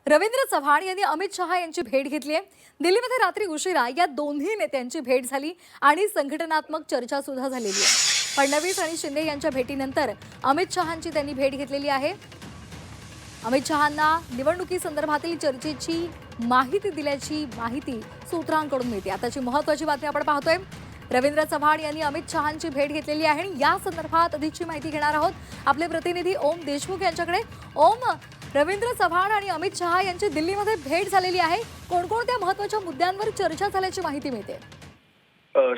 रवींद्र चव्हाण यांनी अमित शहा यांची भेट घेतली आहे। दिल्लीमध्ये रात्री उशिरा या दोन्ही नेत्यांची भेट झाली आणि संघटनात्मक चर्चा सुद्धा झालेली आहे। फडणवीस आणि शिंदे यांच्या भेटीनंतर अमित शहांची त्यांनी भेट घेतलेली आहे। अमित शहांना निवडणुकीसंदर्भातील चर्चेची माहिती दिल्याची माहिती सूत्रांकडून मिळते। आताची महत्त्वाची बातमी आपण पाहतोय। रवींद्र चव्हाण यांनी अमित शहांची भेट घेतलेली आहे आणि या संदर्भात अधिकची माहिती घेणार आहोत आपले प्रतिनिधी ओम देशमुख यांच्याकडे। ओम, रवींद्र चव्हाण आणि अमित शहा यांची दिल्लीमध्ये भेट झालेली आहे। कोणकोणत्या महत्त्वाच्या मुद्द्यांवर चर्चा झाल्याची माहिती मिळते?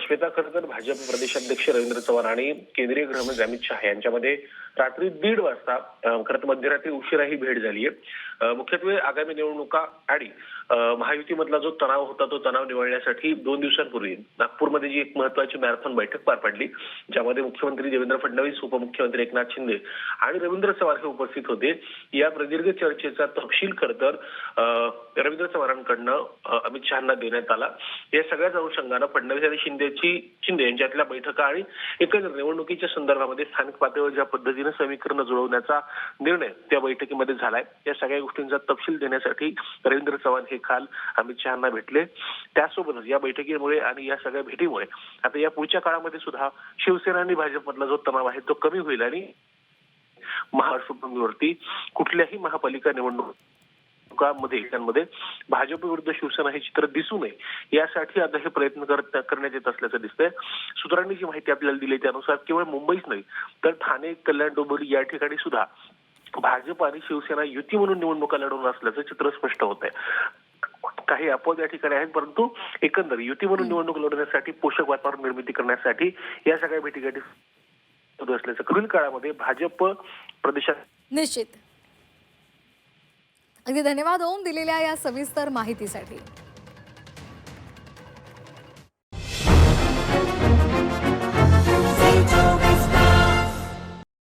श्वेता, खरं तर भाजप प्रदेशाध्यक्ष रवींद्र चव्हाण आणि केंद्रीय गृहमंत्री अमित शहा यांच्यामध्ये रात्री 1:30 वाजता खरं तर मध्यरात्री उशिरा ही भेट झाली आहे। मुख्यत्वे आगामी निवडणुका आणि महायुतीमधला जो तणाव होता तो तणाव निवळण्यासाठी 2 दिवसांपूर्वी नागपूरमध्ये जी एक महत्त्वाची मॅरेथॉन बैठक पार पडली, ज्यामध्ये मुख्यमंत्री देवेंद्र फडणवीस, उपमुख्यमंत्री एकनाथ शिंदे आणि रवींद्र चव्हाण हे उपस्थित होते। या प्रदीर्घ चर्चेचा तपशील खरं तर रवींद्र चव्हाणांकडनं अमित शहांना देण्यात आला। या सगळ्याच अनुषंगानं फडणवीस आणि शिंदे यांच्यातल्या बैठका आणि एकंदर निवडणुकीच्या संदर्भामध्ये स्थानिक पातळीवर ज्या पद्धतीने समीकरण जुळवण्याचा निर्णय त्या बैठकीमध्ये झालाय, या सगळ्या गोष्टींचा तपशील देण्यासाठी रवींद्र चव्हाण हे काल अमित शहांना भेटले। त्यासोबतच या बैठकीमुळे आणि या सगळ्या भेटीमुळे आता या पुढच्या काळामध्ये सुद्धा शिवसेना आणि भाजपमधला जो तणाव आहे तो कमी होईल आणि महाराष्ट्रावरती कुठल्याही महापालिका निवडणुकांमध्ये भाजप विरुद्ध शिवसेना हे चित्र दिसू नये यासाठी आता हे प्रयत्न करण्यात येत असल्याचं दिसतंय। सूत्रांनी जी माहिती आपल्याला दिली त्यानुसार केवळ मुंबईच नाही तर ठाणे, कल्याण, डोंबिवली या ठिकाणी सुद्धा भाजप आणि शिवसेना युती म्हणून निवडणुका लढवणार असल्याचं चित्र स्पष्ट होत आहे। काही अपवाद या ठिकाणी आहेत, परंतु एकंदर युती म्हणून निवडणूक लढवण्यासाठी पोषक वातावरण निर्मिती करण्यासाठी या सगळ्या भेटीगाठी सुरू असल्याचं पुढील काळामध्ये भाजप प्रदेशात निश्चित। अगदी धन्यवाद ओम दिलेल्या या सविस्तर माहितीसाठी।